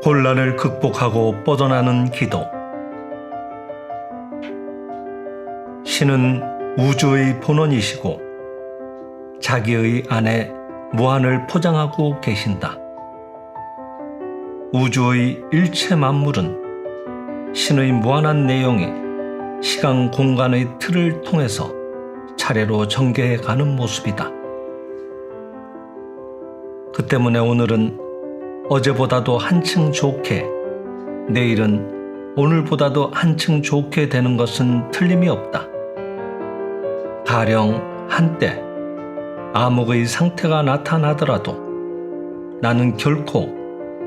혼란을 극복하고 뻗어나는 기도. 신은 우주의 본원이시고 자기의 안에 무한을 포장하고 계신다. 우주의 일체 만물은 신의 무한한 내용이 시간 공간의 틀을 통해서 차례로 전개해 가는 모습이다. 그 때문에 오늘은 어제보다도 한층 좋게, 내일은 오늘보다도 한층 좋게 되는 것은 틀림이 없다. 가령 한때 암흑의 상태가 나타나더라도 나는 결코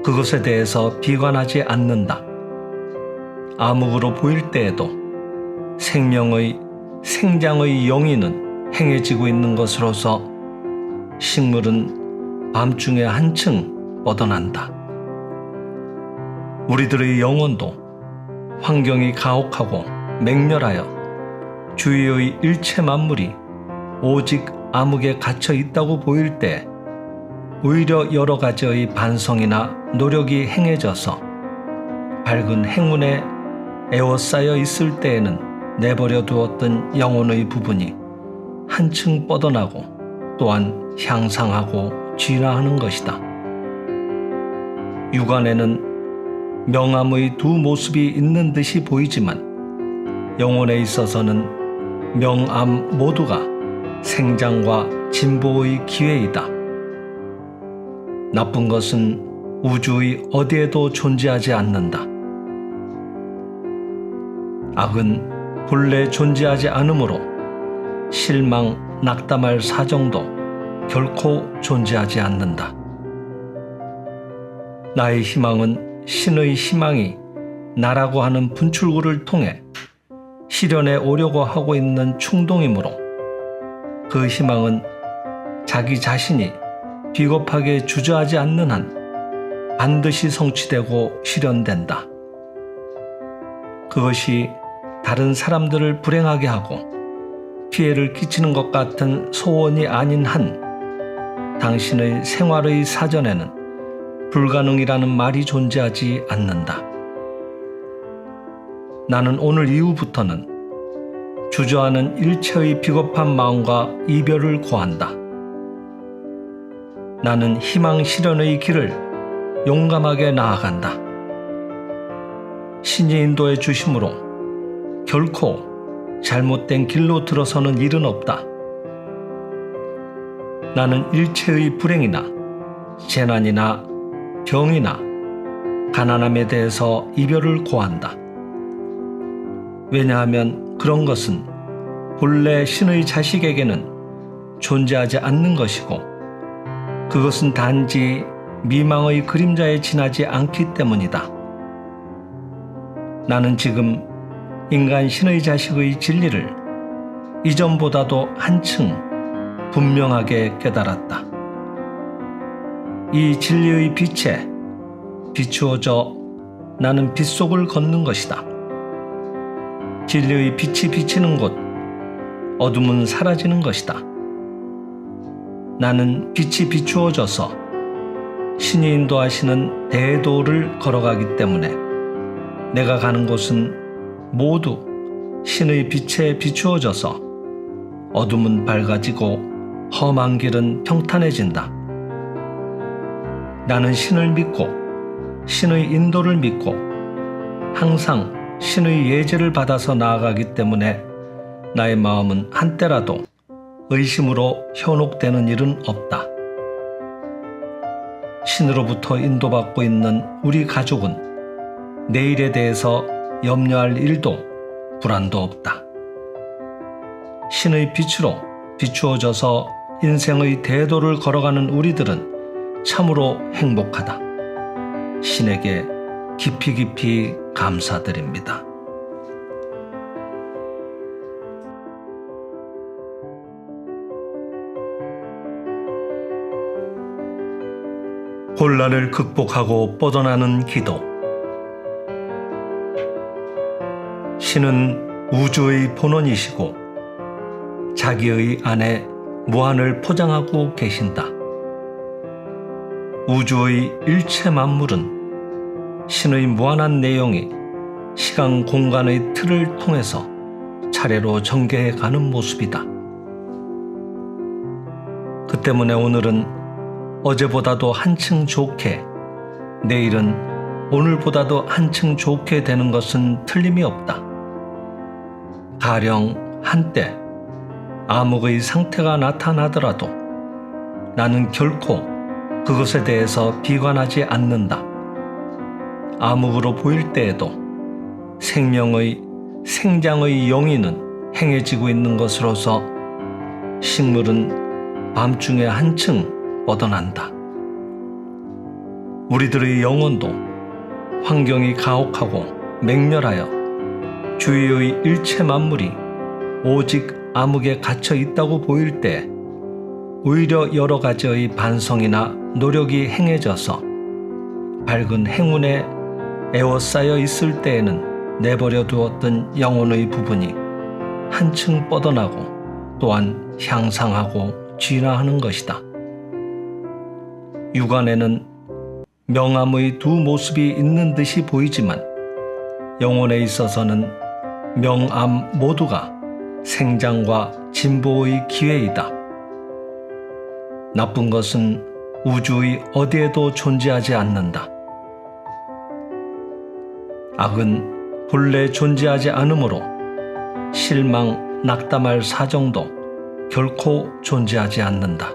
그것에 대해서 비관하지 않는다. 암흑으로 보일 때에도 생명의, 생장의 영이는 행해지고 있는 것으로서 식물은 밤중에 한층 뻗어난다. 우리들의 영혼도 환경이 가혹하고 맹렬하여 주위의 일체 만물이 오직 암흑에 갇혀 있다고 보일 때 오히려 여러 가지의 반성이나 노력이 행해져서 밝은 행운에 에워싸여 있을 때에는 내버려 두었던 영혼의 부분이 한층 뻗어나고 또한 향상하고 진화하는 것이다. 육안에는 명암의 두 모습이 있는 듯이 보이지만 영혼에 있어서는 명암 모두가 생장과 진보의 기회이다. 나쁜 것은 우주의 어디에도 존재하지 않는다. 악은 본래 존재하지 않으므로 실망, 낙담할 사정도 결코 존재하지 않는다. 나의 희망은 신의 희망이 나라고 하는 분출구를 통해 실현해 오려고 하고 있는 충동이므로 그 희망은 자기 자신이 비겁하게 주저하지 않는 한 반드시 성취되고 실현된다. 그것이 다른 사람들을 불행하게 하고 피해를 끼치는 것 같은 소원이 아닌 한 당신의 생활의 사전에는 불가능이라는 말이 존재하지 않는다. 나는 오늘 이후부터는 주저하는 일체의 비겁한 마음과 이별을 고한다. 나는 희망 실현의 길을 용감하게 나아간다. 신이 인도해 주심으로 결코 잘못된 길로 들어서는 일은 없다. 나는 일체의 불행이나 재난이나 병이나 가난함에 대해서 이별을 고한다. 왜냐하면 그런 것은 본래 신의 자식에게는 존재하지 않는 것이고 그것은 단지 미망의 그림자에 지나지 않기 때문이다. 나는 지금 인간 신의 자식의 진리를 이전보다도 한층 분명하게 깨달았다. 이 진리의 빛에 비추어져 나는 빛 속을 걷는 것이다. 진리의 빛이 비치는 곳, 어둠은 사라지는 것이다. 나는 빛이 비추어져서 신이 인도하시는 대도를 걸어가기 때문에 내가 가는 곳은 모두 신의 빛에 비추어져서 어둠은 밝아지고 험한 길은 평탄해진다. 나는 신을 믿고 신의 인도를 믿고 항상 신의 예제를 받아서 나아가기 때문에 나의 마음은 한때라도 의심으로 현혹되는 일은 없다. 신으로부터 인도받고 있는 우리 가족은 내일에 대해서 염려할 일도 불안도 없다. 신의 빛으로 비추어져서 인생의 대도를 걸어가는 우리들은 참으로 행복하다. 신에게 깊이 깊이 감사드립니다. 혼란을 극복하고 뻗어나는 기도. 신은 우주의 본원이시고 자기의 안에 무한을 포장하고 계신다. 우주의 일체 만물은 신의 무한한 내용이 시간 공간의 틀을 통해서 차례로 전개해 가는 모습이다. 그 때문에 오늘은 어제보다도 한층 좋게, 내일은 오늘보다도 한층 좋게 되는 것은 틀림이 없다. 가령 한때 암흑의 상태가 나타나더라도 나는 결코 그것에 대해서 비관하지 않는다. 암흑으로 보일 때에도 생장의 영위는 행해지고 있는 것으로서 식물은 밤중에 한층 뻗어난다. 우리들의 영혼도 환경이 가혹하고 맹렬하여 주위의 일체 만물이 오직 암흑에 갇혀 있다고 보일 때 오히려 여러 가지의 반성이나 노력이 행해져서 밝은 행운에 에워싸여 있을 때에는 내버려 두었던 영혼의 부분이 한층 뻗어나고 또한 향상하고 진화하는 것이다. 육안에는 명암의 두 모습이 있는 듯이 보이지만 영혼에 있어서는 명암 모두가 생장과 진보의 기회이다. 나쁜 것은 우주의 어디에도 존재하지 않는다. 악은 본래 존재하지 않으므로 실망, 낙담할 사정도 결코 존재하지 않는다.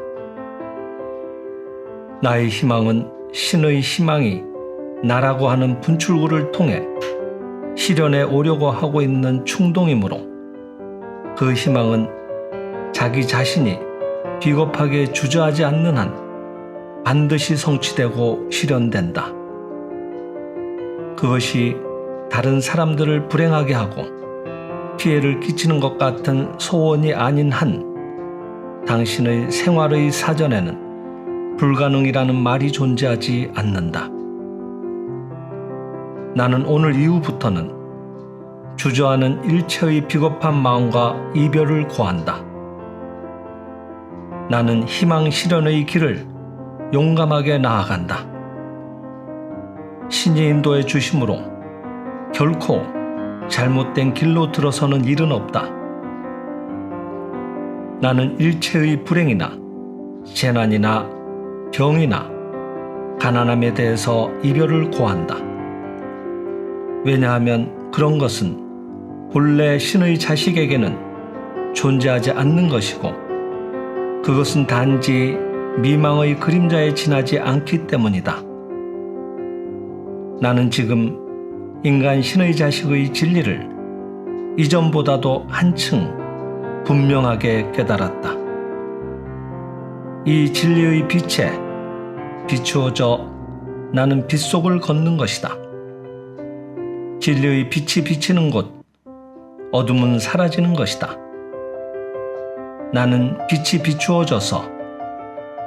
나의 희망은 신의 희망이 나라고 하는 분출구를 통해 실현해 오려고 하고 있는 충동이므로 그 희망은 자기 자신이 비겁하게 주저하지 않는 한 반드시 성취되고 실현된다. 그것이 다른 사람들을 불행하게 하고 피해를 끼치는 것 같은 소원이 아닌 한 당신의 생활의 사전에는 불가능이라는 말이 존재하지 않는다. 나는 오늘 이후부터는 주저하는 일체의 비겁한 마음과 이별을 고한다. 나는 희망 실현의 길을 용감하게 나아간다. 신이 인도해 주심으로 결코 잘못된 길로 들어서는 일은 없다. 나는 일체의 불행이나 재난이나 병이나 가난함에 대해서 이별을 고한다. 왜냐하면 그런 것은 본래 신의 자식에게는 존재하지 않는 것이고 그것은 단지 미망의 그림자에 지나지 않기 때문이다. 나는 지금 인간 신의 자식의 진리를 이전보다도 한층 분명하게 깨달았다. 이 진리의 빛에 비추어져 나는 빛 속을 걷는 것이다. 진리의 빛이 비치는 곳, 어둠은 사라지는 것이다. 나는 빛이 비추어져서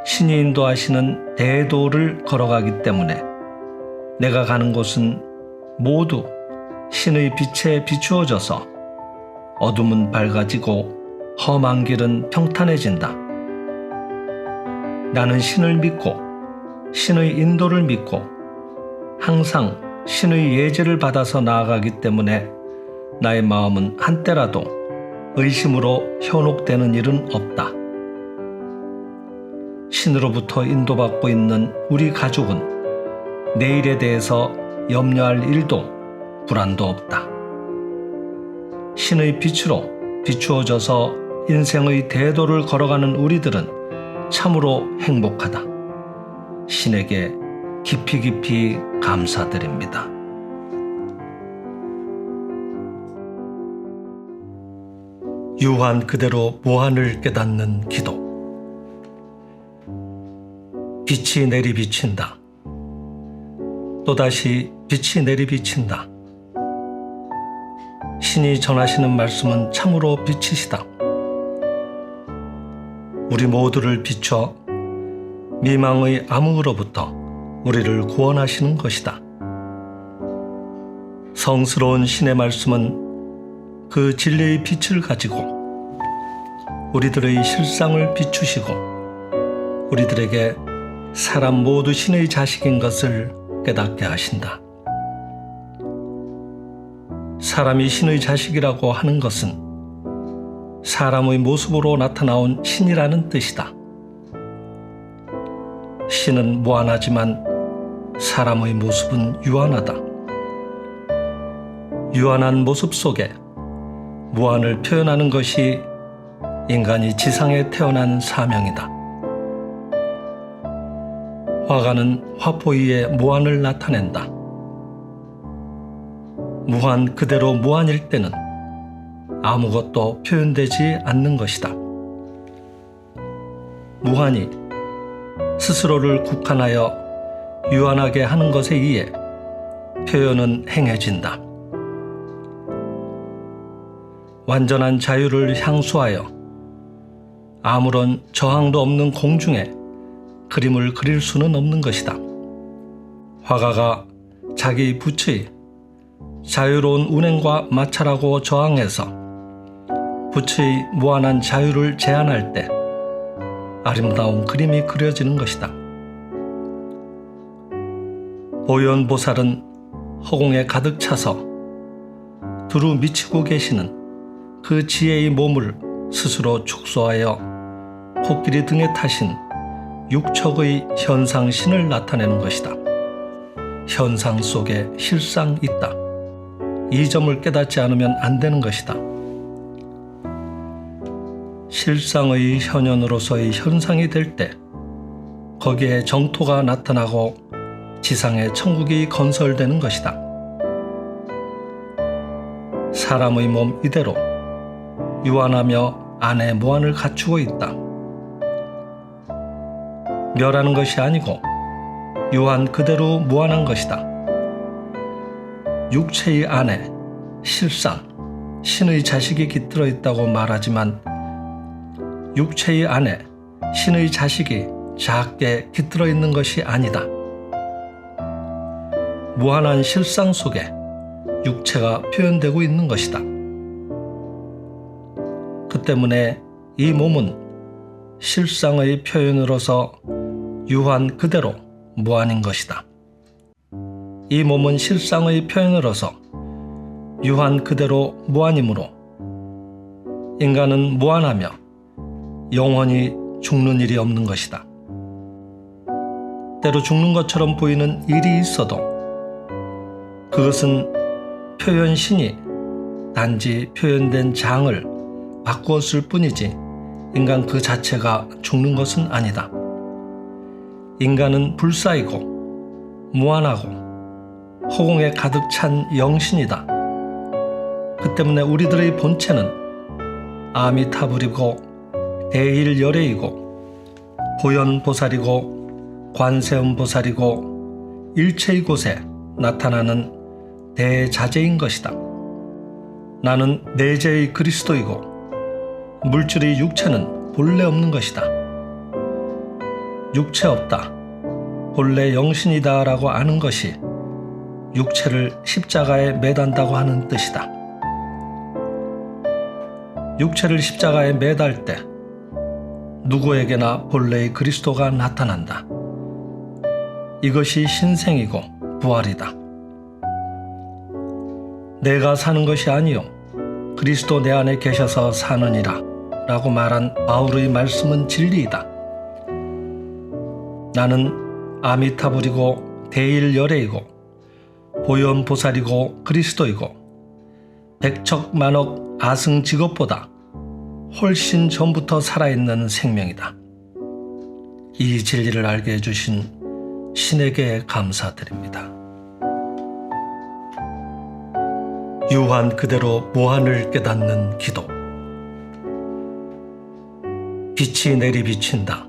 신이 인도하시는 대도를 걸어가기 때문에 내가 가는 곳은 모두 신의 빛에 비추어져서 어둠은 밝아지고 험한 길은 평탄해진다. 나는 신을 믿고 신의 인도를 믿고 항상 신의 예제를 받아서 나아가기 때문에 나의 마음은 한때라도 의심으로 현혹되는 일은 없다. 신으로부터 인도받고 있는 우리 가족은 내일에 대해서 염려할 일도 불안도 없다. 신의 빛으로 비추어져서 인생의 대도를 걸어가는 우리들은 참으로 행복하다. 신에게 깊이 깊이 감사드립니다. 유한 그대로 무한을 깨닫는 기도. 빛이 내리비친다. 또다시 빛이 내리비친다. 신이 전하시는 말씀은 참으로 빛이시다. 우리 모두를 비춰 미망의 암흑으로부터 우리를 구원하시는 것이다. 성스러운 신의 말씀은 그 진리의 빛을 가지고 우리들의 실상을 비추시고 우리들에게 사람 모두 신의 자식인 것을 깨닫게 하신다. 사람이 신의 자식이라고 하는 것은 사람의 모습으로 나타나온 신이라는 뜻이다. 신은 무한하지만 사람의 모습은 유한하다. 유한한 모습 속에 무한을 표현하는 것이 인간이 지상에 태어난 사명이다. 화가는 화포 위에 무한을 나타낸다. 무한 그대로 무한일 때는 아무것도 표현되지 않는 것이다. 무한이 스스로를 국한하여 유한하게 하는 것에 의해 표현은 행해진다. 완전한 자유를 향수하여 아무런 저항도 없는 공중에 그림을 그릴 수는 없는 것이다. 화가가 자기 붓의 자유로운 운행과 마찰하고 저항해서 붓의 무한한 자유를 제한할 때 아름다운 그림이 그려지는 것이다. 보현보살은 허공에 가득 차서 두루 미치고 계시는 그 지혜의 몸을 스스로 축소하여 코끼리 등에 타신 육척의 현상신을 나타내는 것이다. 현상 속에 실상 있다. 이 점을 깨닫지 않으면 안 되는 것이다. 실상의 현현으로서의 현상이 될 때 거기에 정토가 나타나고 지상에 천국이 건설되는 것이다. 사람의 몸 이대로 유한하며 안에 무한을 갖추고 있다. 멸하는 것이 아니고 유한 그대로 무한한 것이다. 육체의 안에 실상, 신의 자식이 깃들어 있다고 말하지만 육체의 안에 신의 자식이 작게 깃들어 있는 것이 아니다. 무한한 실상 속에 육체가 표현되고 있는 것이다. 그 때문에 이 몸은 실상의 표현으로서 유한 그대로 무한인 것이다. 이 몸은 실상의 표현으로서 유한 그대로 무한이므로 인간은 무한하며 영원히 죽는 일이 없는 것이다. 때로 죽는 것처럼 보이는 일이 있어도 그것은 표현신이 단지 표현된 장을 바꾸었을 뿐이지 인간 그 자체가 죽는 것은 아니다. 인간은 불사이고 무한하고 허공에 가득 찬 영신이다. 그 때문에 우리들의 본체는 아미타불이고 대일열애이고 보현보살이고 관세음보살이고 일체의 곳에 나타나는 대자재인 것이다. 나는 내재의 그리스도이고 물질의 육체는 본래 없는 것이다. 육체 없다, 본래 영신이다 라고 아는 것이 육체를 십자가에 매단다고 하는 뜻이다. 육체를 십자가에 매달 때 누구에게나 본래의 그리스도가 나타난다. 이것이 신생이고 부활이다. 내가 사는 것이 아니요 그리스도 내 안에 계셔서 사느니라 라고 말한 바울의 말씀은 진리이다. 나는 아미타불이고 대일열애이고 보현보살이고 그리스도이고 백척만억 아승직업보다 훨씬 전부터 살아있는 생명이다. 이 진리를 알게 해주신 신에게 감사드립니다. 유한 그대로 무한을 깨닫는 기도. 빛이 내리비친다.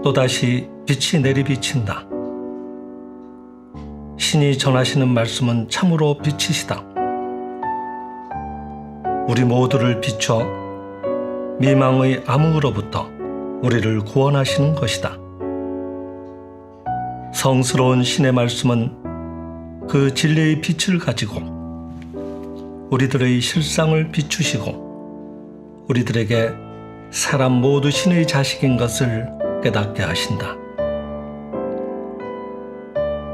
또다시 빛이 내리비친다. 신이 전하시는 말씀은 참으로 빛이시다. 우리 모두를 비춰 미망의 암흑으로부터 우리를 구원하시는 것이다. 성스러운 신의 말씀은 그 진리의 빛을 가지고 우리들의 실상을 비추시고 우리들에게 사람 모두 신의 자식인 것을 깨닫게 하신다.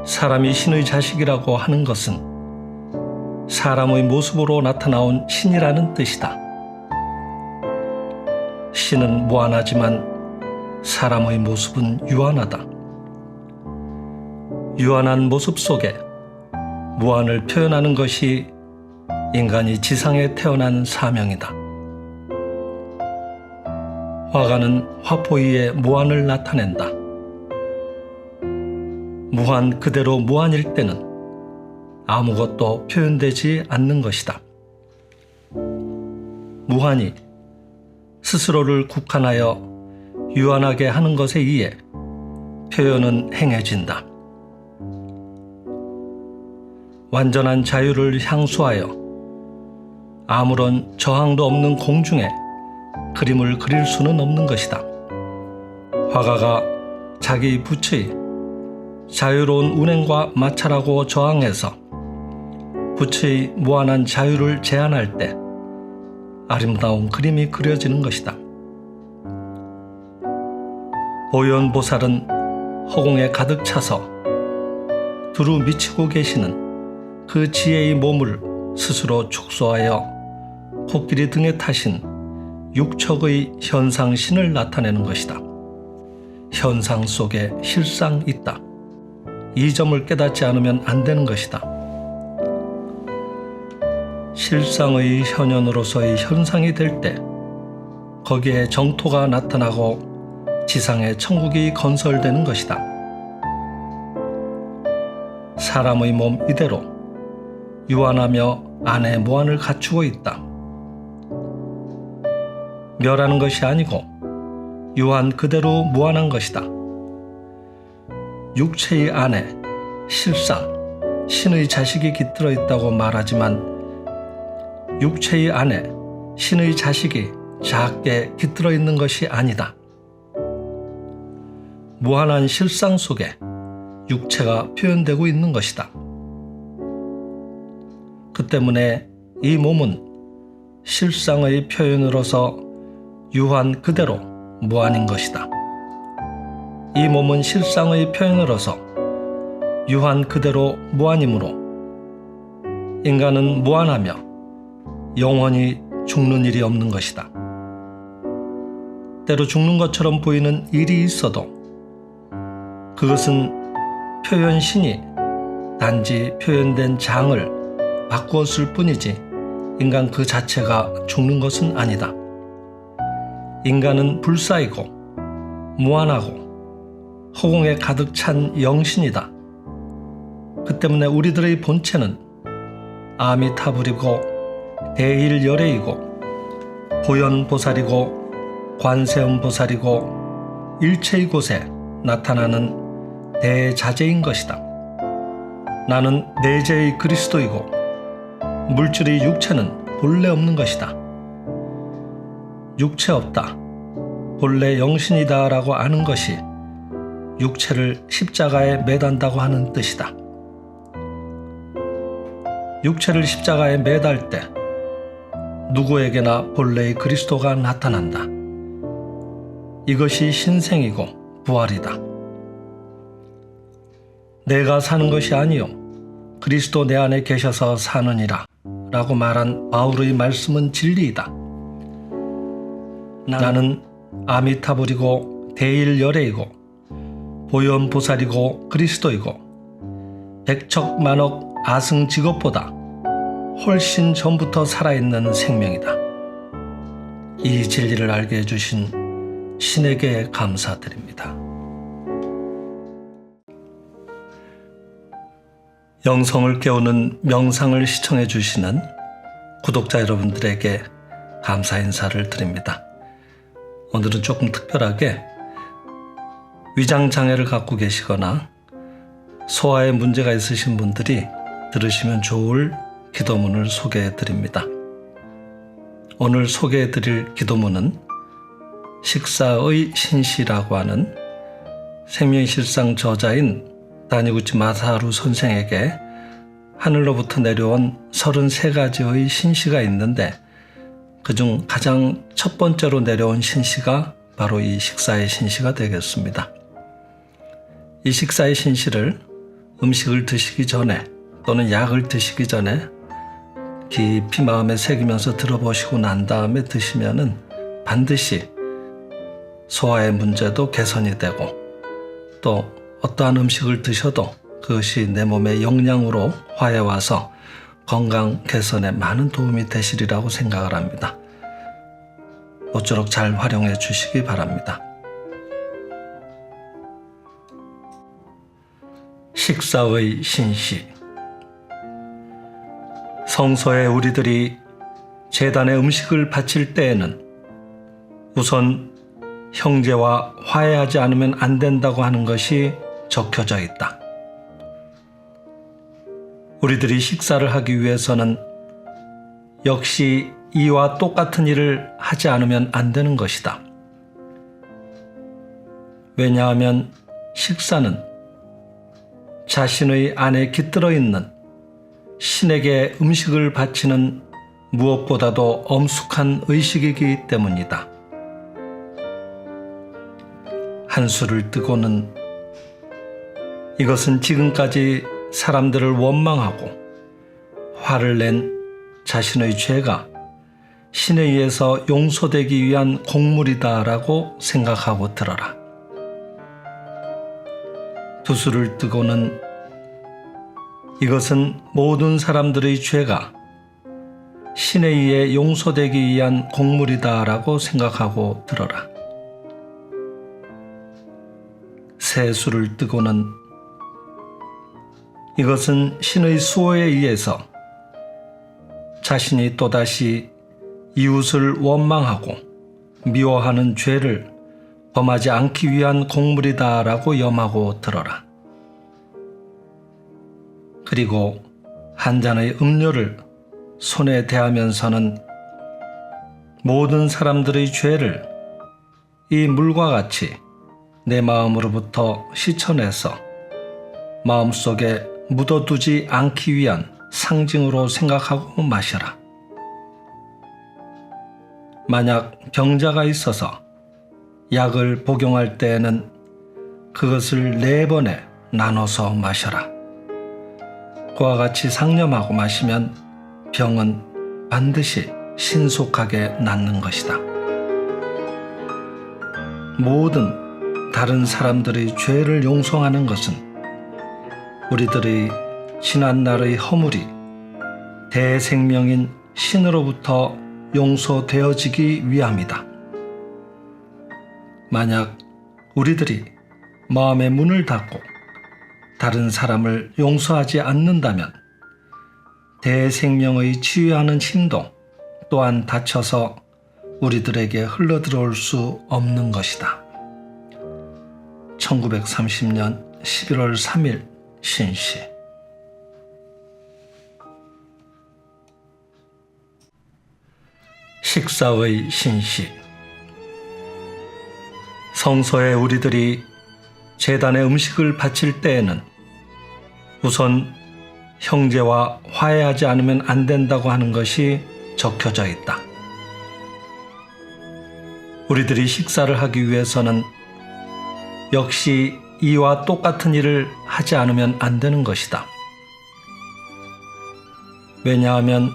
사람이 신의 자식이라고 하는 것은 사람의 모습으로 나타나온 신이라는 뜻이다. 신은 무한하지만 사람의 모습은 유한하다. 유한한 모습 속에 무한을 표현하는 것이 인간이 지상에 태어난 사명이다. 화가는 화포 위에 무한을 나타낸다. 무한 그대로 무한일 때는 아무것도 표현되지 않는 것이다. 무한이 스스로를 국한하여 유한하게 하는 것에 의해 표현은 행해진다. 완전한 자유를 향수하여 아무런 저항도 없는 공중에 그림을 그릴 수는 없는 것이다. 화가가 자기 붓의 자유로운 운행과 마찰하고 저항해서 붓의 무한한 자유를 제한할 때 아름다운 그림이 그려지는 것이다. 보현보살은 허공에 가득 차서 두루 미치고 계시는 그 지혜의 몸을 스스로 축소하여 코끼리 등에 타신 육척의 현상신을 나타내는 것이다. 현상 속에 실상 있다. 이 점을 깨닫지 않으면 안 되는 것이다. 실상의 현현으로서의 현상이 될 때 거기에 정토가 나타나고 지상에 천국이 건설되는 것이다. 사람의 몸 이대로 유한하며 안에 무한을 갖추고 있다. 멸하는 것이 아니고 유한 그대로 무한한 것이다. 육체의 안에 실상, 신의 자식이 깃들어 있다고 말하지만 육체의 안에 신의 자식이 작게 깃들어 있는 것이 아니다. 무한한 실상 속에 육체가 표현되고 있는 것이다. 그 때문에 이 몸은 실상의 표현으로서 유한 그대로 무한인 것이다. 이 몸은 실상의 표현으로서 유한 그대로 무한이므로 인간은 무한하며 영원히 죽는 일이 없는 것이다. 때로 죽는 것처럼 보이는 일이 있어도 그것은 표현신이 단지 표현된 장을 바꾸었을 뿐이지 인간 그 자체가 죽는 것은 아니다. 인간은 불사이고 무한하고 허공에 가득 찬 영신이다. 그 때문에 우리들의 본체는 아미타불이고 대일열애이고 보현보살이고 관세음보살이고 일체의 곳에 나타나는 대자재인 것이다. 나는 내재의 그리스도이고 물질의 육체는 본래 없는 것이다. 육체 없다, 본래 영신이다 라고 아는 것이 육체를 십자가에 매단다고 하는 뜻이다. 육체를 십자가에 매달 때 누구에게나 본래의 그리스도가 나타난다. 이것이 신생이고 부활이다. 내가 사는 것이 아니요 그리스도 내 안에 계셔서 사느니라 라고 말한 바울의 말씀은 진리이다. 나는 아미타불이고 대일열애이고 보현보살이고 그리스도이고 백척만억 아승직업보다 훨씬 전부터 살아있는 생명이다. 이 진리를 알게 해주신 신에게 감사드립니다. 영성을 깨우는 명상을 시청해 주시는 구독자 여러분들에게 감사 인사를 드립니다. 오늘은 조금 특별하게 위장장애를 갖고 계시거나 소화에 문제가 있으신 분들이 들으시면 좋을 기도문을 소개해 드립니다. 오늘 소개해 드릴 기도문은 식사의 신시라고 하는 생명실상 저자인 다니구치 마사루 선생에게 하늘로부터 내려온 33가지의 신시가 있는데 그중 가장 첫 번째로 내려온 신시가 바로 이 식사의 신시가 되겠습니다. 이 식사의 신시를 음식을 드시기 전에 또는 약을 드시기 전에 깊이 마음에 새기면서 들어보시고 난 다음에 드시면은 반드시 소화의 문제도 개선이 되고 또 어떠한 음식을 드셔도 그것이 내 몸의 영양으로 화해 와서 건강 개선에 많은 도움이 되시리라고 생각을 합니다. 모쪼록 잘 활용해 주시기 바랍니다. 식사의 신시. 성서에 우리들이 제단에 음식을 바칠 때에는 우선 형제와 화해하지 않으면 안 된다고 하는 것이 적혀져 있다. 우리들이 식사를 하기 위해서는 역시 이와 똑같은 일을 하지 않으면 안 되는 것이다. 왜냐하면 식사는 자신의 안에 깃들어 있는 신에게 음식을 바치는 무엇보다도 엄숙한 의식이기 때문이다. 한술을 뜨고는 이것은 지금까지 사람들을 원망하고 화를 낸 자신의 죄가 신에 의해서 용서되기 위한 곡물이다라고 생각하고 들어라. 두술을 뜨고는 이것은 모든 사람들의 죄가 신에 의해 용서되기 위한 곡물이다라고 생각하고 들어라. 세술을 뜨고는 이것은 신의 수호에 의해서 자신이 또다시 이웃을 원망하고 미워하는 죄를 범하지 않기 위한 곡물이다라고 염하고 들어라. 그리고 한 잔의 음료를 손에 대하면서는 모든 사람들의 죄를 이 물과 같이 내 마음으로부터 씻어내서 마음속에 묻어두지 않기 위한 상징으로 생각하고 마셔라. 만약 병자가 있어서 약을 복용할 때에는 그것을 4번에 나눠서 마셔라. 그와 같이 상념하고 마시면 병은 반드시 신속하게 낫는 것이다. 모든 다른 사람들의 죄를 용서하는 것은 우리들의 지난날의 허물이 대생명인 신으로부터 용서되어지기 위함이다. 만약 우리들이 마음의 문을 닫고 다른 사람을 용서하지 않는다면 대생명의 치유하는 힘도 또한 닫혀서 우리들에게 흘러들어올 수 없는 것이다. 1930년 11월 3일 신시. 식사의 신시. 성서에 우리들이 제단에 음식을 바칠 때에는 우선 형제와 화해하지 않으면 안 된다고 하는 것이 적혀져 있다. 우리들이 식사를 하기 위해서는 역시 이와 똑같은 일을 하지 않으면 안 되는 것이다. 왜냐하면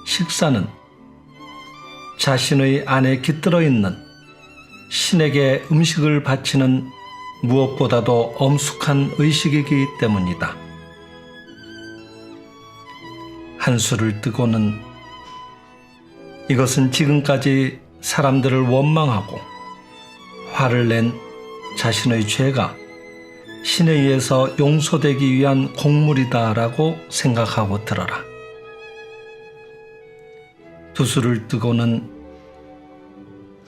식사는 자신의 안에 깃들어 있는 신에게 음식을 바치는 무엇보다도 엄숙한 의식이기 때문이다. 한술을 뜨고는 이것은 지금까지 사람들을 원망하고 화를 낸 자신의 죄가 신에 의해서 용서되기 위한 곡물이다라고 생각하고 들어라. 두술을 뜨고는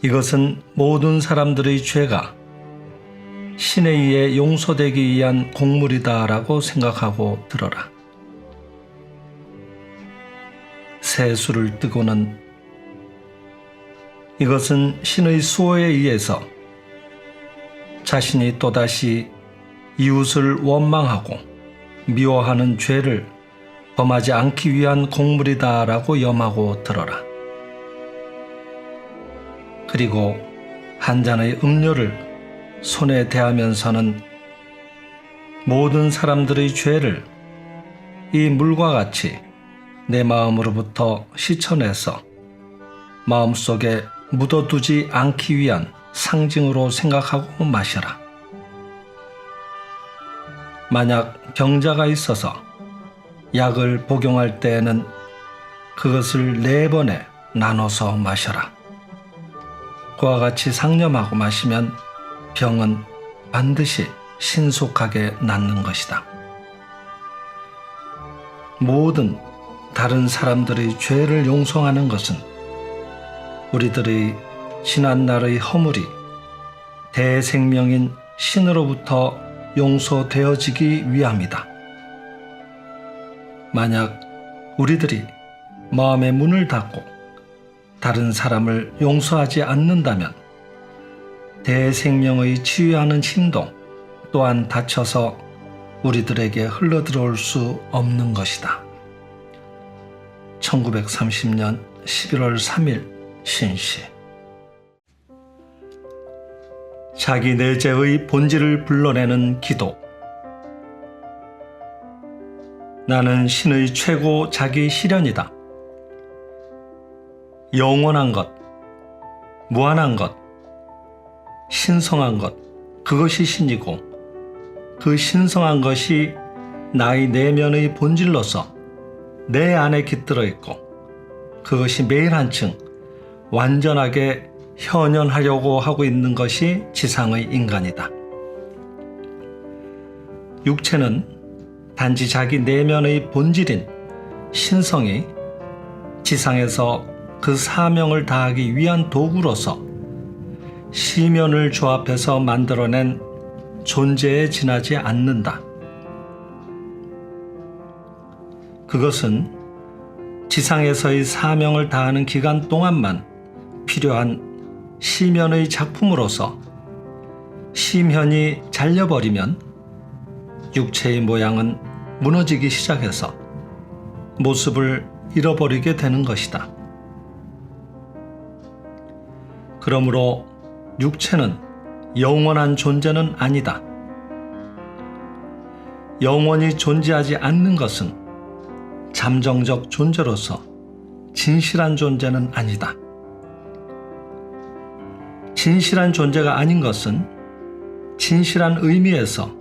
이것은 모든 사람들의 죄가 신에 의해 용서되기 위한 곡물이다라고 생각하고 들어라. 세술을 뜨고는 이것은 신의 수호에 의해서 자신이 또다시 이웃을 원망하고 미워하는 죄를 범하지 않기 위한 곡물이다라고 염하고 들어라. 그리고 한 잔의 음료를 손에 대하면서는 모든 사람들의 죄를 이 물과 같이 내 마음으로부터 씻어내서 마음속에 묻어두지 않기 위한 상징으로 생각하고 마셔라. 만약 병자가 있어서 약을 복용할 때에는 그것을 4번에 나눠서 마셔라. 그와 같이 상념하고 마시면 병은 반드시 신속하게 낫는 것이다. 모든 다른 사람들의 죄를 용서하는 것은 우리들의 지난날의 허물이 대생명인 신으로부터 용서되어지기 위함이다. 만약 우리들이 마음의 문을 닫고 다른 사람을 용서하지 않는다면 대생명의 치유하는 힘도 또한 닫혀서 우리들에게 흘러들어올 수 없는 것이다. 1930년 11월 3일 신시. 자기 내재의 본질을 불러내는 기도. 나는 신의 최고 자기 실현이다. 영원한 것, 무한한 것, 신성한 것, 그것이 신이고 그 신성한 것이 나의 내면의 본질로서 내 안에 깃들어 있고 그것이 매일 한층 완전하게 현현하려고 하고 있는 것이 지상의 인간이다. 육체는 단지 자기 내면의 본질인 신성이 지상에서 그 사명을 다하기 위한 도구로서 시면을 조합해서 만들어낸 존재에 지나지 않는다. 그것은 지상에서의 사명을 다하는 기간 동안만 필요한 시면의 작품으로서 시면이 잘려버리면 육체의 모양은 무너지기 시작해서 모습을 잃어버리게 되는 것이다. 그러므로 육체는 영원한 존재는 아니다. 영원히 존재하지 않는 것은 잠정적 존재로서 진실한 존재는 아니다. 진실한 존재가 아닌 것은 진실한 의미에서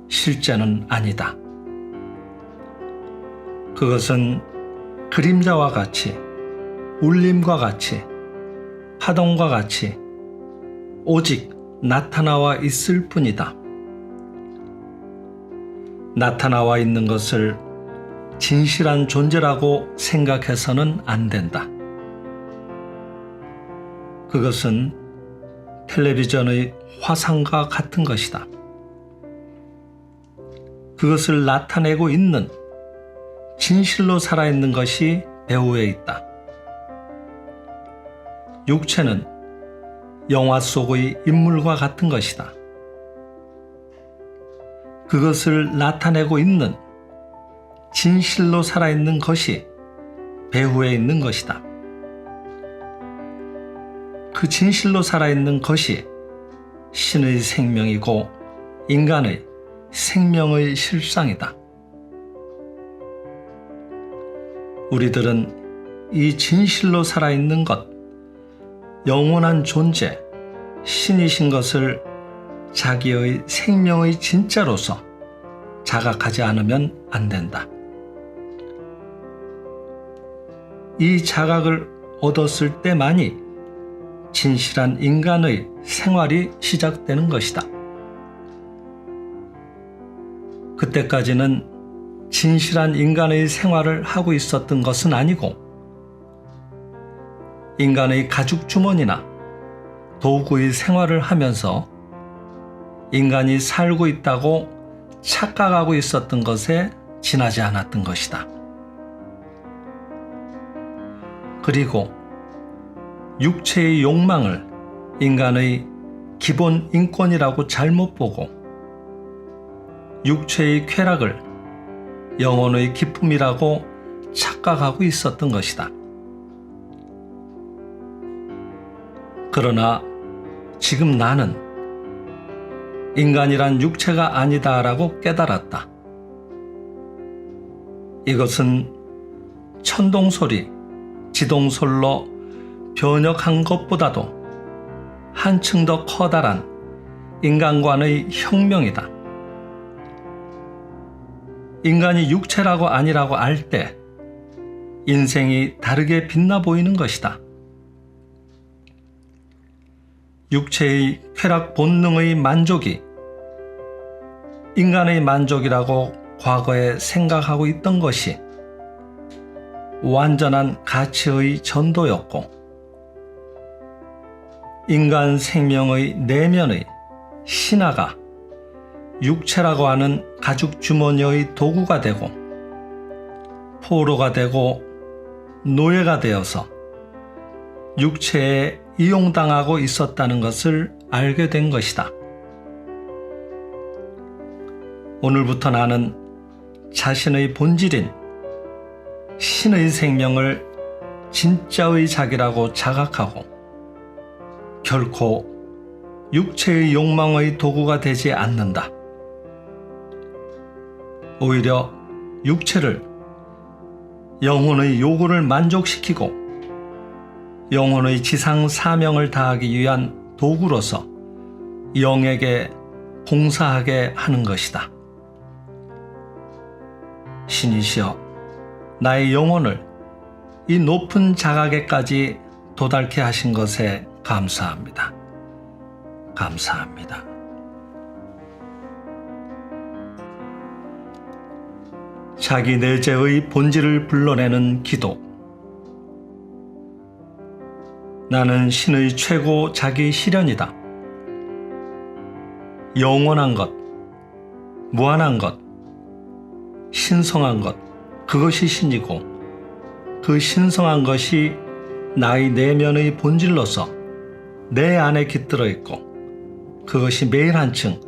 실제는 아니다. 그것은 그림자와 같이, 울림과 같이, 파동과 같이 오직 나타나와 있을 뿐이다. 나타나와 있는 것을 진실한 존재라고 생각해서는 안 된다. 그것은 텔레비전의 화상과 같은 것이다. 그것을 나타내고 있는 진실로 살아있는 것이 배후에 있다. 육체는 영화 속의 인물과 같은 것이다. 그것을 나타내고 있는 진실로 살아있는 것이 배후에 있는 것이다. 그 진실로 살아있는 것이 신의 생명이고 인간의 생명의 실상이다. 우리들은 이 진실로 살아있는 것, 영원한 존재, 신이신 것을 자기의 생명의 진짜로서 자각하지 않으면 안 된다. 이 자각을 얻었을 때만이 진실한 인간의 생활이 시작되는 것이다. 그때까지는 진실한 인간의 생활을 하고 있었던 것은 아니고 인간의 가죽 주머니나 도구의 생활을 하면서 인간이 살고 있다고 착각하고 있었던 것에 지나지 않았던 것이다. 그리고 육체의 욕망을 인간의 기본 인권이라고 잘못 보고 육체의 쾌락을 영혼의 기쁨이라고 착각하고 있었던 것이다. 그러나 지금 나는 인간이란 육체가 아니다라고 깨달았다. 이것은 천동소리, 지동설로 변혁한 것보다도 한층 더 커다란 인간관의 혁명이다. 인간이 육체라고 아니라고 알 때 인생이 다르게 빛나 보이는 것이다. 육체의 쾌락 본능의 만족이 인간의 만족이라고 과거에 생각하고 있던 것이 완전한 가치의 전도였고, 인간 생명의 내면의 신화가 육체라고 하는 가죽 주머니의 도구가 되고 포로가 되고 노예가 되어서 육체에 이용당하고 있었다는 것을 알게 된 것이다. 오늘부터 나는 자신의 본질인 신의 생명을 진짜의 자기라고 자각하고 결코 육체의 욕망의 도구가 되지 않는다. 오히려 육체를 영혼의 요구를 만족시키고 영혼의 지상 사명을 다하기 위한 도구로서 영에게 봉사하게 하는 것이다. 신이시여, 나의 영혼을 이 높은 자각에까지 도달케 하신 것에 감사합니다. 감사합니다. 자기 내재의 본질을 불러내는 기도. 나는 신의 최고 자기 실현이다. 영원한 것, 무한한 것, 신성한 것, 그것이 신이고 그 신성한 것이 나의 내면의 본질로서 내 안에 깃들어 있고 그것이 매일 한층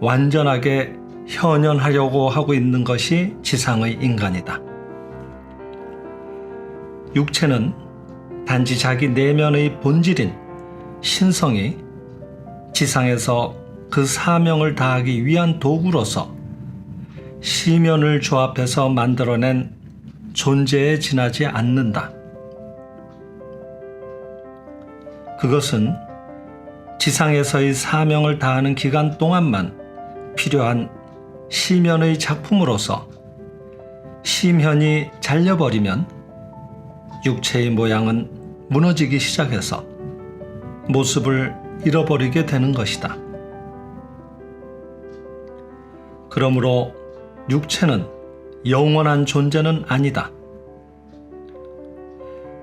완전하게 현현하려고 하고 있는 것이 지상의 인간이다. 육체는 단지 자기 내면의 본질인 신성이 지상에서 그 사명을 다하기 위한 도구로서 시면을 조합해서 만들어낸 존재에 지나지 않는다. 그것은 지상에서의 사명을 다하는 기간 동안만 필요한 시면의 작품으로서 시면이 잘려버리면 육체의 모양은 무너지기 시작해서 모습을 잃어버리게 되는 것이다. 그러므로 육체는 영원한 존재는 아니다.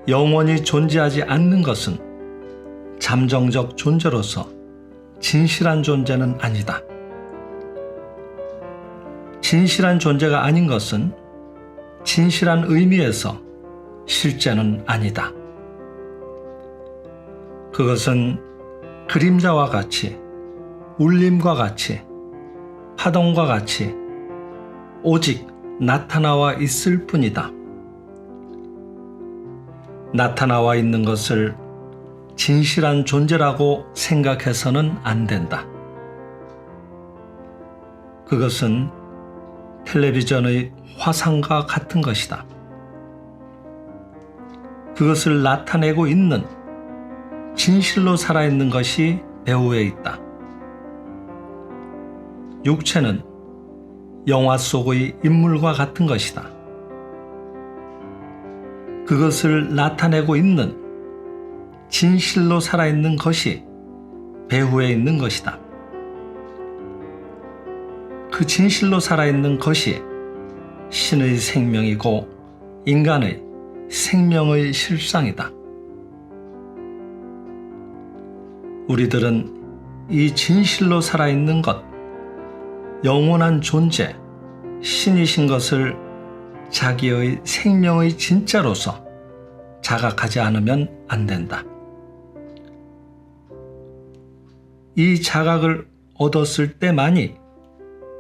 영원히 존재하지 않는 것은 잠정적 존재로서 진실한 존재는 아니다. 진실한 존재가 아닌 것은 진실한 의미에서 실제는 아니다. 그것은 그림자와 같이, 울림과 같이, 파동과 같이 오직 나타나와 있을 뿐이다. 나타나와 있는 것을 진실한 존재라고 생각해서는 안 된다. 그것은 텔레비전의 화상과 같은 것이다. 그것을 나타내고 있는 진실로 살아있는 것이 배후에 있다. 육체는 영화 속의 인물과 같은 것이다. 그것을 나타내고 있는 진실로 살아있는 것이 배후에 있는 것이다. 그 진실로 살아있는 것이 신의 생명이고 인간의 생명의 실상이다. 우리들은 이 진실로 살아있는 것, 영원한 존재, 신이신 것을 자기의 생명의 진짜로서 자각하지 않으면 안 된다. 이 자각을 얻었을 때만이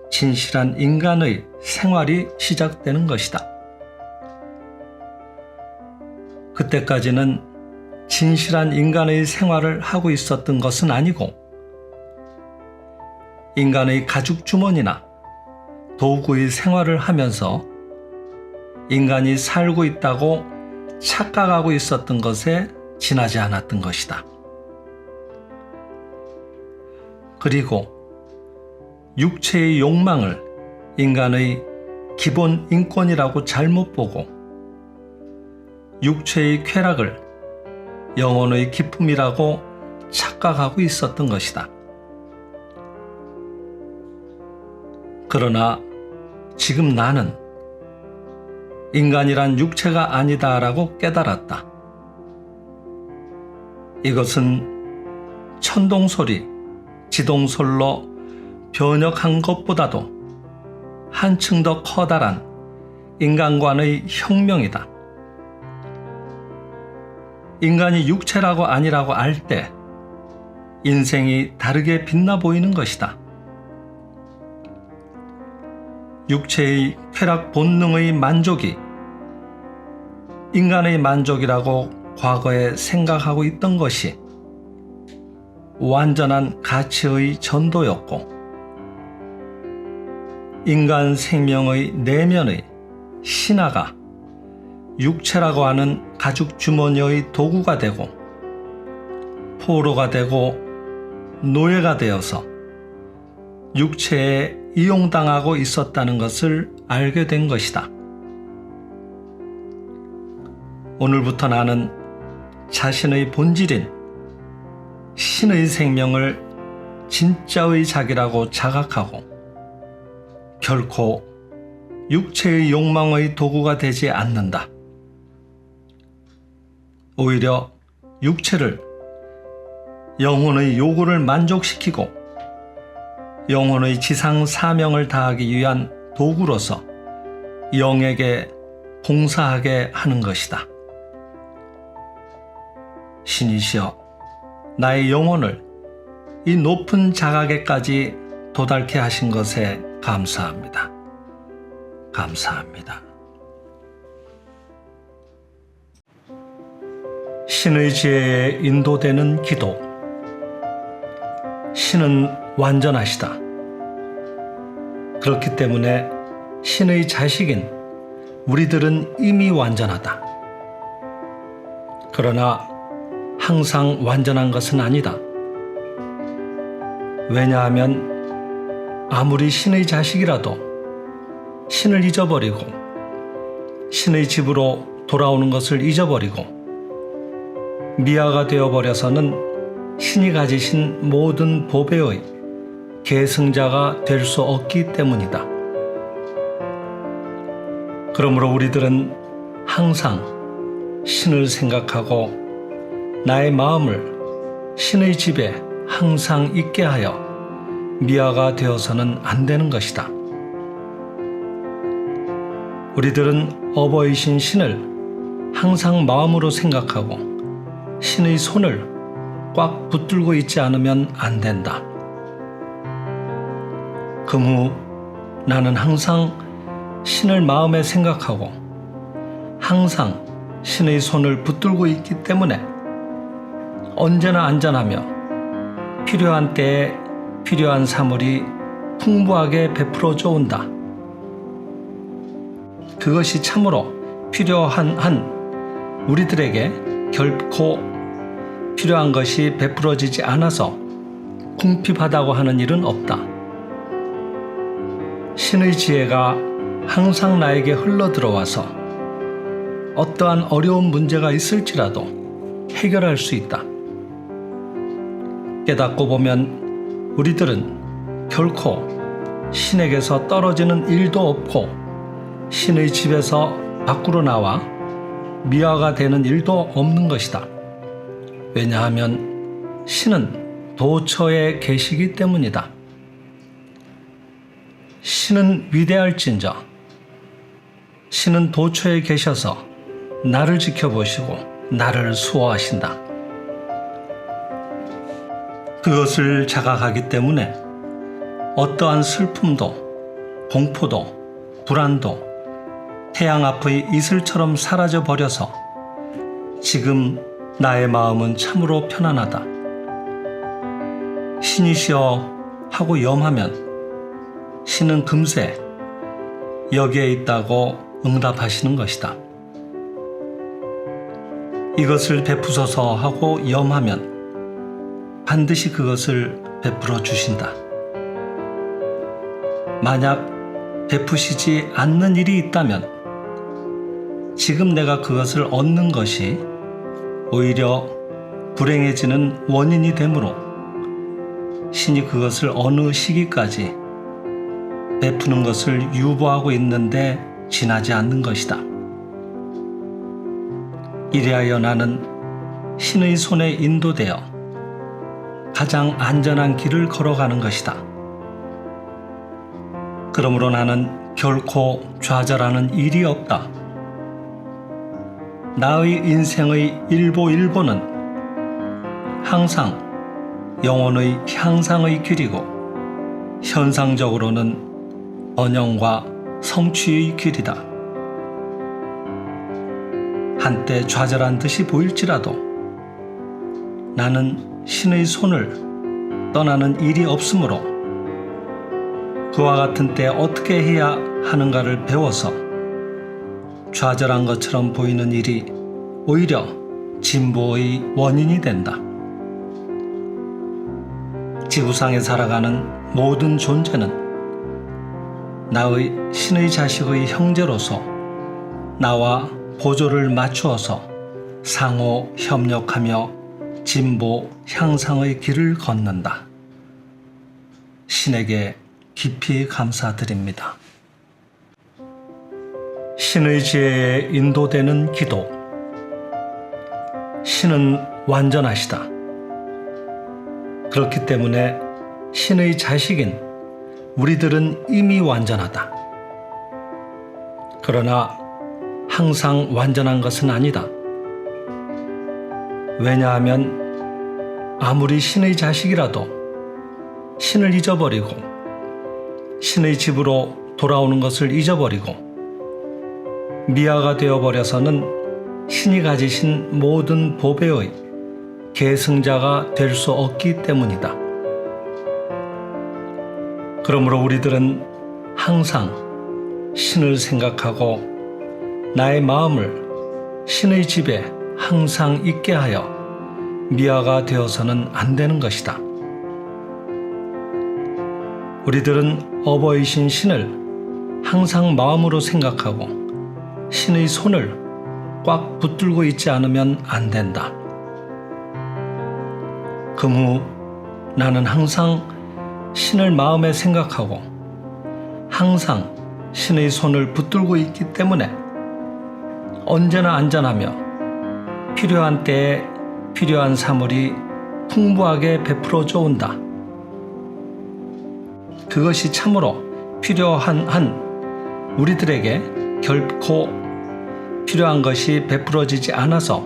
진실한 인간의 생활이 시작되는 것이다. 그때까지는 진실한 인간의 생활을 하고 있었던 것은 아니고 인간의 가죽 주머니나 도구의 생활을 하면서 인간이 살고 있다고 착각하고 있었던 것에 지나지 않았던 것이다. 그리고 육체의 욕망을 인간의 기본 인권이라고 잘못 보고 육체의 쾌락을 영혼의 기쁨이라고 착각하고 있었던 것이다. 그러나 지금 나는 인간이란 육체가 아니다라고 깨달았다. 이것은 천동소리, 지동설로 변혁한 것보다도 한층 더 커다란 인간관의 혁명이다. 인간이 육체라고 아니라고 알 때 인생이 다르게 빛나 보이는 것이다. 육체의 쾌락 본능의 만족이 인간의 만족이라고 과거에 생각하고 있던 것이 완전한 가치의 전도였고, 인간 생명의 내면의 신화가 육체라고 하는 가죽 주머니의 도구가 되고 포로가 되고 노예가 되어서 육체에 이용당하고 있었다는 것을 알게 된 것이다. 오늘부터 나는 자신의 본질인 신의 생명을 진짜의 자기라고 자각하고 결코 육체의 욕망의 도구가 되지 않는다. 오히려 육체를 영혼의 요구를 만족시키고 영혼의 지상 사명을 다하기 위한 도구로서 영에게 봉사하게 하는 것이다. 신이시여, 나의 영혼을 이 높은 자각에까지 도달케 하신 것에 감사합니다. 감사합니다. 신의 지혜에 인도되는 기도. 신은 완전하시다. 그렇기 때문에 신의 자식인 우리들은 이미 완전하다. 그러나 항상 완전한 것은 아니다. 왜냐하면 아무리 신의 자식이라도 신을 잊어버리고 신의 집으로 돌아오는 것을 잊어버리고 미아가 되어버려서는 신이 가지신 모든 보배의 계승자가 될 수 없기 때문이다. 그러므로 우리들은 항상 신을 생각하고 나의 마음을 신의 집에 항상 있게 하여 미아가 되어서는 안 되는 것이다. 우리들은 어버이신 신을 항상 마음으로 생각하고 신의 손을 꽉 붙들고 있지 않으면 안 된다. 그무 나는 항상 신을 마음에 생각하고 항상 신의 손을 붙들고 있기 때문에 언제나 안전하며 필요한 때에 필요한 사물이 풍부하게 베풀어져 온다. 그것이 참으로 필요한 한 우리들에게 결코 필요한 것이 베풀어지지 않아서 궁핍하다고 하는 일은 없다. 신의 지혜가 항상 나에게 흘러들어와서 어떠한 어려운 문제가 있을지라도 해결할 수 있다. 깨닫고 보면 우리들은 결코 신에게서 떨어지는 일도 없고 신의 집에서 밖으로 나와 미화가 되는 일도 없는 것이다. 왜냐하면 신은 도처에 계시기 때문이다. 신은 위대할진저 신은 도처에 계셔서 나를 지켜보시고 나를 수호하신다. 그것을 자각하기 때문에 어떠한 슬픔도 공포도 불안도 태양 앞의 이슬처럼 사라져 버려서 지금 나의 마음은 참으로 편안하다. 신이시여 하고 염하면 신은 금세 여기에 있다고 응답하시는 것이다. 이것을 베푸소서 하고 염하면 반드시 그것을 베풀어 주신다. 만약 베푸시지 않는 일이 있다면 지금 내가 그것을 얻는 것이 오히려 불행해지는 원인이 되므로 신이 그것을 어느 시기까지 베푸는 것을 유보하고 있는데 지나지 않는 것이다. 이리하여 나는 신의 손에 인도되어 가장 안전한 길을 걸어가는 것이다. 그러므로 나는 결코 좌절하는 일이 없다. 나의 인생의 일보일보는 항상 영혼의 향상의 길이고 현상적으로는 번영과 성취의 길이다. 한때 좌절한 듯이 보일지라도 나는 신의 손을 떠나는 일이 없으므로 그와 같은 때 어떻게 해야 하는가를 배워서 좌절한 것처럼 보이는 일이 오히려 진보의 원인이 된다. 지구상에 살아가는 모든 존재는 나의 신의 자식의 형제로서 나와 보조를 맞추어서 상호 협력하며 진보 향상의 길을 걷는다. 신에게 깊이 감사드립니다. 신의 지혜에 인도되는 기도. 신은 완전하시다. 그렇기 때문에 신의 자식인 우리들은 이미 완전하다. 그러나 항상 완전한 것은 아니다. 왜냐하면 아무리 신의 자식이라도 신을 잊어버리고 신의 집으로 돌아오는 것을 잊어버리고 미아가 되어버려서는 신이 가지신 모든 보배의 계승자가 될 수 없기 때문이다. 그러므로 우리들은 항상 신을 생각하고 나의 마음을 신의 집에 항상 있게 하여 미아가 되어서는 안 되는 것이다. 우리들은 어버이신 신을 항상 마음으로 생각하고 신의 손을 꽉 붙들고 있지 않으면 안 된다. 그무 나는 항상 신을 마음에 생각하고 항상 신의 손을 붙들고 있기 때문에 언제나 안전하며 필요한 때에 필요한 사물이 풍부하게 베풀어져 온다. 그것이 참으로 필요한 한 우리들에게 결코 필요한 것이 베풀어지지 않아서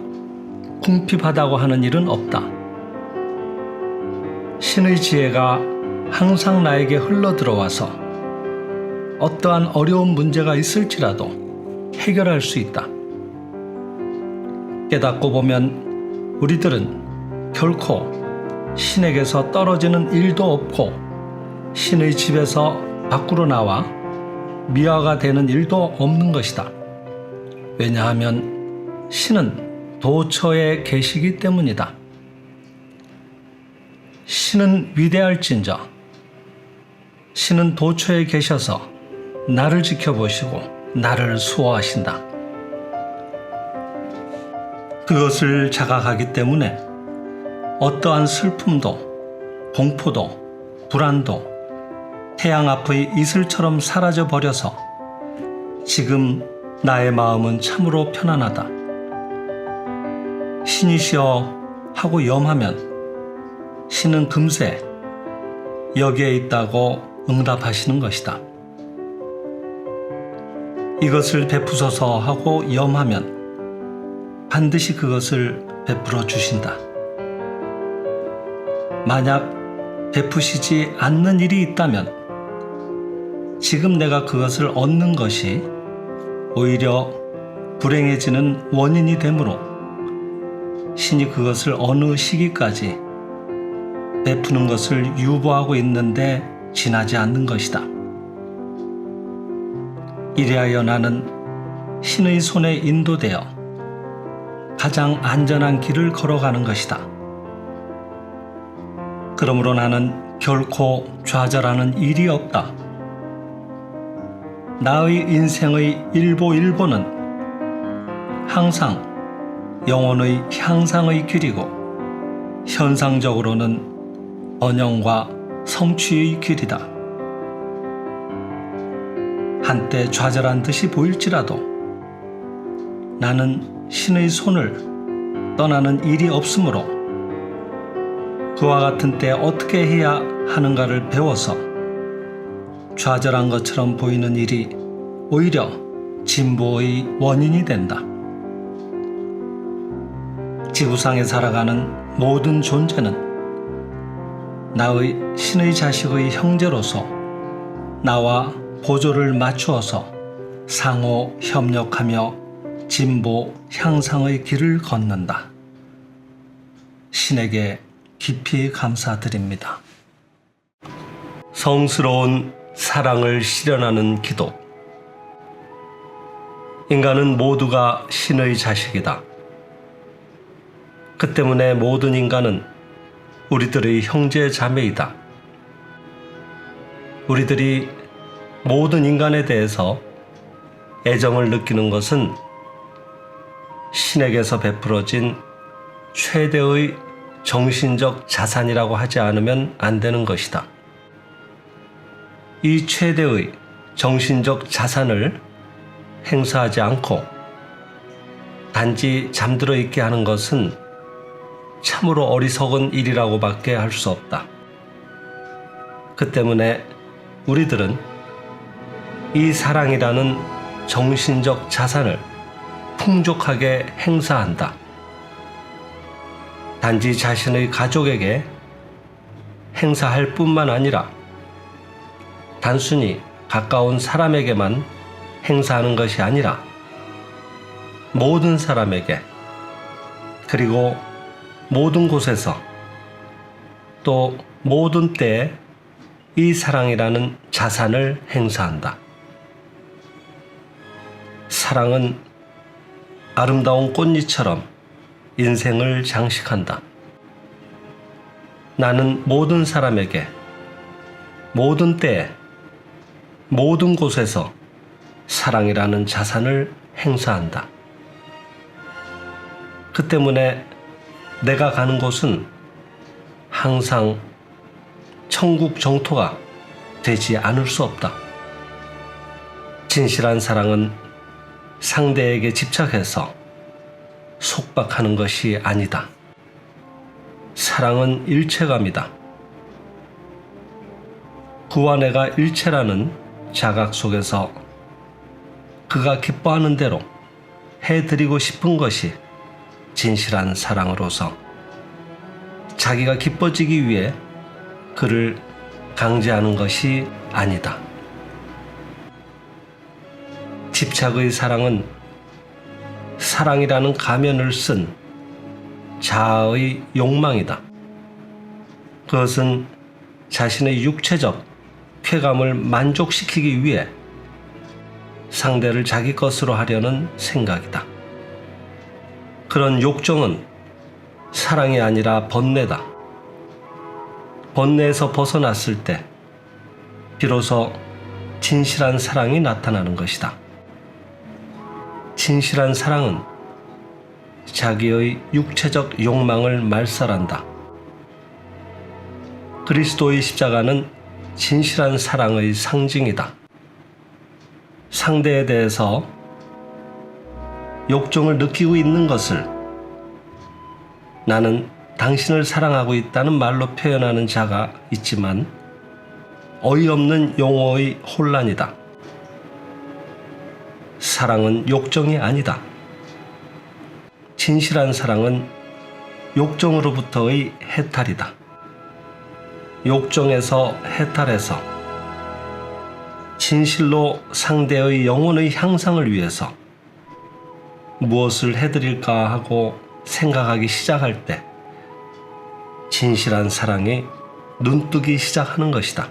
궁핍하다고 하는 일은 없다. 신의 지혜가 항상 나에게 흘러들어와서 어떠한 어려운 문제가 있을지라도 해결할 수 있다. 깨닫고 보면 우리들은 결코 신에게서 떨어지는 일도 없고 신의 집에서 밖으로 나와 미화가 되는 일도 없는 것이다. 왜냐하면 신은 도처에 계시기 때문이다. 신은 위대할진저 신은 도처에 계셔서 나를 지켜보시고 나를 수호하신다. 그것을 자각하기 때문에 어떠한 슬픔도 공포도 불안도 태양 앞의 이슬처럼 사라져 버려서 지금 나의 마음은 참으로 편안하다. 신이시여 하고 염하면 신은 금세 여기에 있다고 응답하시는 것이다. 이것을 베푸소서 하고 염하면 반드시 그것을 베풀어 주신다. 만약 베푸시지 않는 일이 있다면 지금 내가 그것을 얻는 것이 오히려 불행해지는 원인이 되므로 신이 그것을 어느 시기까지 베푸는 것을 유보하고 있는데 지나지 않는 것이다. 이리하여 나는 신의 손에 인도되어 가장 안전한 길을 걸어가는 것이다. 그러므로 나는 결코 좌절하는 일이 없다. 나의 인생의 일보일보는 항상 영혼의 향상의 길이고 현상적으로는 언영과 성취의 길이다. 한때 좌절한 듯이 보일지라도 나는 신의 손을 떠나는 일이 없으므로 그와 같은 때 어떻게 해야 하는가를 배워서 좌절한 것처럼 보이는 일이 오히려 진보의 원인이 된다. 지구상에 살아가는 모든 존재는 나의 신의 자식의 형제로서 나와 보조를 맞추어서 상호 협력하며 진보 향상의 길을 걷는다. 신에게 깊이 감사드립니다. 성스러운 사랑을 실현하는 기도. 인간은 모두가 신의 자식이다. 그 때문에 모든 인간은 우리들의 형제 자매이다. 우리들이 모든 인간에 대해서 애정을 느끼는 것은 신에게서 베풀어진 최대의 정신적 자산이라고 하지 않으면 안 되는 것이다. 이 최대의 정신적 자산을 행사하지 않고 단지 잠들어 있게 하는 것은 참으로 어리석은 일이라고밖에 할 수 없다. 그 때문에 우리들은 이 사랑이라는 정신적 자산을 풍족하게 행사한다. 단지 자신의 가족에게 행사할 뿐만 아니라 단순히 가까운 사람에게만 행사하는 것이 아니라 모든 사람에게 그리고 모든 곳에서 또 모든 때에 이 사랑이라는 자산을 행사한다. 사랑은 아름다운 꽃잎처럼 인생을 장식한다. 나는 모든 사람에게 모든 때에 모든 곳에서 사랑이라는 자산을 행사한다. 그 때문에 내가 가는 곳은 항상 천국 정토가 되지 않을 수 없다. 진실한 사랑은 상대에게 집착해서 속박하는 것이 아니다. 사랑은 일체감이다. 그와 내가 일체라는 자각 속에서 그가 기뻐하는 대로 해드리고 싶은 것이 진실한 사랑으로서 자기가 기뻐지기 위해 그를 강제하는 것이 아니다. 집착의 사랑은 사랑이라는 가면을 쓴 자아의 욕망이다. 그것은 자신의 육체적 쾌감을 만족시키기 위해 상대를 자기 것으로 하려는 생각이다. 그런 욕정은 사랑이 아니라 번뇌다. 번뇌에서 벗어났을 때 비로소 진실한 사랑이 나타나는 것이다. 진실한 사랑은 자기의 육체적 욕망을 말살한다. 그리스도의 십자가는 진실한 사랑의 상징이다. 상대에 대해서 욕정을 느끼고 있는 것을 나는 당신을 사랑하고 있다는 말로 표현하는 자가 있지만 어이없는 용어의 혼란이다. 사랑은 욕정이 아니다. 진실한 사랑은 욕정으로부터의 해탈이다. 욕정에서 해탈해서 진실로 상대의 영혼의 향상을 위해서 무엇을 해드릴까 하고 생각하기 시작할 때 진실한 사랑이 눈뜨기 시작하는 것이다.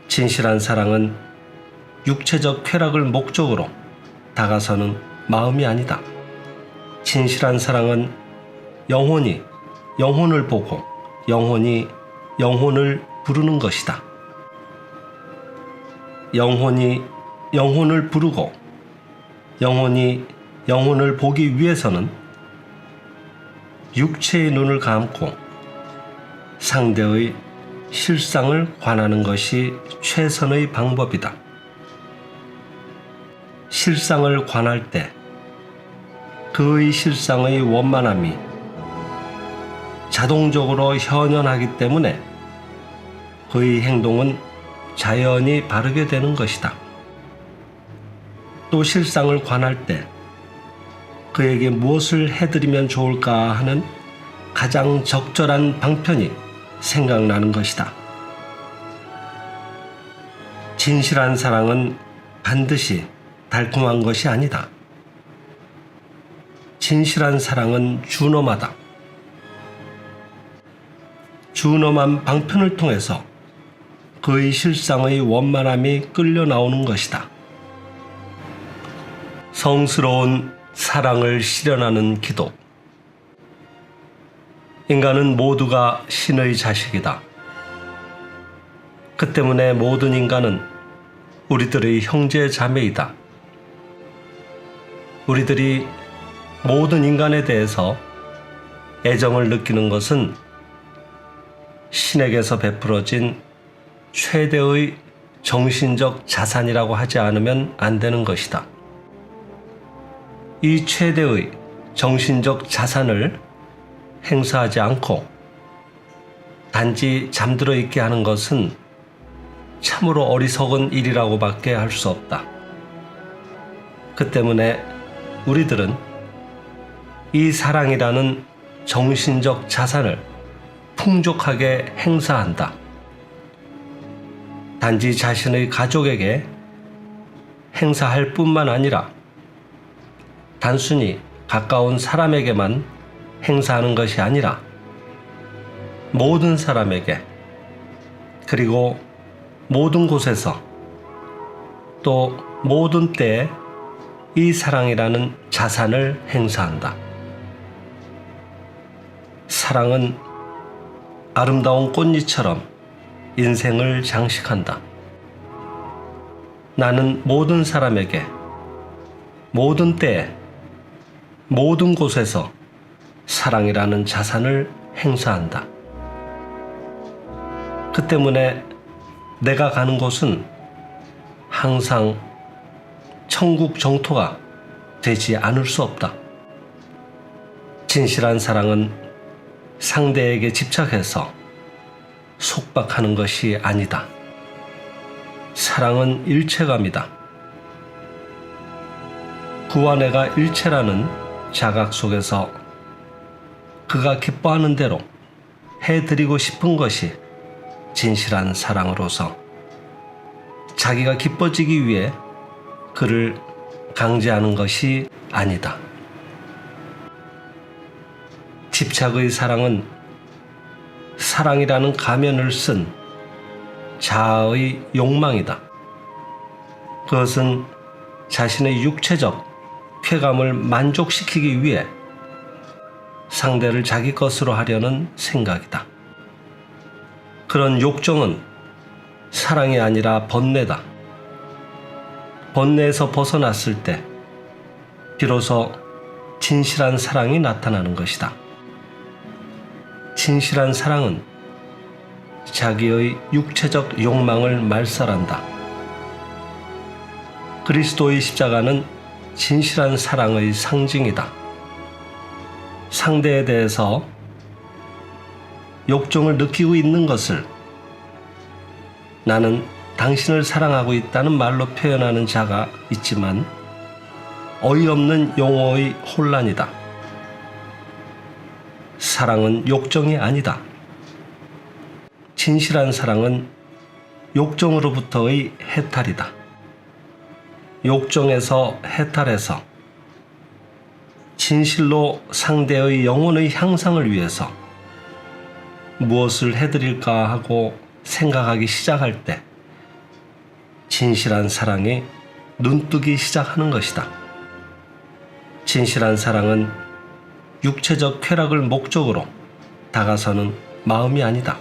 진실한 사랑은 육체적 쾌락을 목적으로 다가서는 마음이 아니다. 진실한 사랑은 영혼이 영혼을 보고 영혼이 영혼을 부르는 것이다. 영혼이 영혼을 부르고 영혼이 영혼을 보기 위해서는 육체의 눈을 감고 상대의 실상을 관하는 것이 최선의 방법이다. 실상을 관할 때 그의 실상의 원만함이 자동적으로 현현하기 때문에 그의 행동은 자연히 바르게 되는 것이다. 또 실상을 관할 때 그에게 무엇을 해드리면 좋을까 하는 가장 적절한 방편이 생각나는 것이다. 진실한 사랑은 반드시 달콤한 것이 아니다. 진실한 사랑은 준엄하다. 준엄한 방편을 통해서 그의 실상의 원만함이 끌려 나오는 것이다. 성스러운 사랑을 실현하는 기도. 인간은 모두가 신의 자식이다. 그 때문에 모든 인간은 우리들의 형제 자매이다. 우리들이 모든 인간에 대해서 애정을 느끼는 것은 신에게서 베풀어진 최대의 정신적 자산이라고 하지 않으면 안 되는 것이다. 이 최대의 정신적 자산을 행사하지 않고 단지 잠들어 있게 하는 것은 참으로 어리석은 일이라고밖에 할 수 없다. 그 때문에 우리들은 이 사랑이라는 정신적 자산을 풍족하게 행사한다. 단지 자신의 가족에게 행사할 뿐만 아니라 단순히 가까운 사람에게만 행사하는 것이 아니라 모든 사람에게 그리고 모든 곳에서 또 모든 때에 이 사랑이라는 자산을 행사한다. 사랑은 아름다운 꽃잎처럼 인생을 장식한다. 나는 모든 사람에게 모든 때에 모든 곳에서 사랑이라는 자산을 행사한다. 그 때문에 내가 가는 곳은 항상 천국 정토가 되지 않을 수 없다. 진실한 사랑은 상대에게 집착해서 속박하는 것이 아니다. 사랑은 일체감이다. 그와 내가 일체라는 자각 속에서 그가 기뻐하는 대로 해드리고 싶은 것이 진실한 사랑으로서 자기가 기뻐지기 위해 그를 강제하는 것이 아니다. 집착의 사랑은 사랑이라는 가면을 쓴 자아의 욕망이다. 그것은 자신의 육체적 쾌감을 만족시키기 위해 상대를 자기 것으로 하려는 생각이다. 그런 욕정은 사랑이 아니라 번뇌다. 번뇌에서 벗어났을 때 비로소 진실한 사랑이 나타나는 것이다. 진실한 사랑은 자기의 육체적 욕망을 말살한다. 그리스도의 십자가는 진실한 사랑의 상징이다. 상대에 대해서 욕정을 느끼고 있는 것을 나는 당신을 사랑하고 있다는 말로 표현하는 자가 있지만 어이없는 용어의 혼란이다. 사랑은 욕정이 아니다. 진실한 사랑은 욕정으로부터의 해탈이다. 욕정에서 해탈해서 진실로 상대의 영혼의 향상을 위해서 무엇을 해드릴까 하고 생각하기 시작할 때 진실한 사랑이 눈뜨기 시작하는 것이다. 진실한 사랑은 육체적 쾌락을 목적으로 다가서는 마음이 아니다.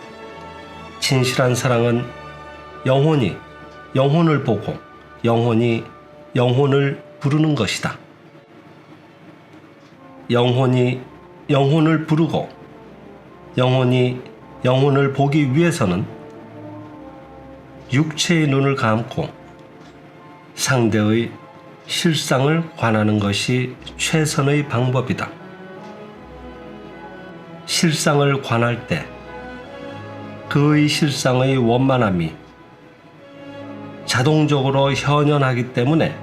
진실한 사랑은 영혼이 영혼을 보고 영혼이 영혼을 부르는 것이다. 영혼이 영혼을 부르고 영혼이 영혼을 보기 위해서는 육체의 눈을 감고 상대의 실상을 관하는 것이 최선의 방법이다. 실상을 관할 때 그의 실상의 원만함이 자동적으로 현현하기 때문에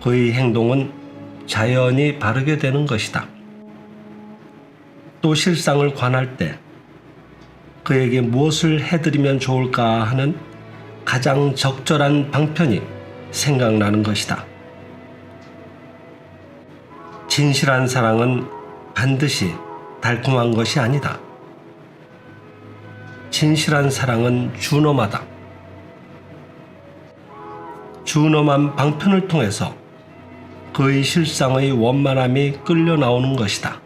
그의 행동은 자연히 바르게 되는 것이다. 또 실상을 관할 때 그에게 무엇을 해드리면 좋을까 하는 가장 적절한 방편이 생각나는 것이다. 진실한 사랑은 반드시 달콤한 것이 아니다. 진실한 사랑은 준엄하다. 준엄한 방편을 통해서 그의 실상의 원만함이 끌려 나오는 것이다.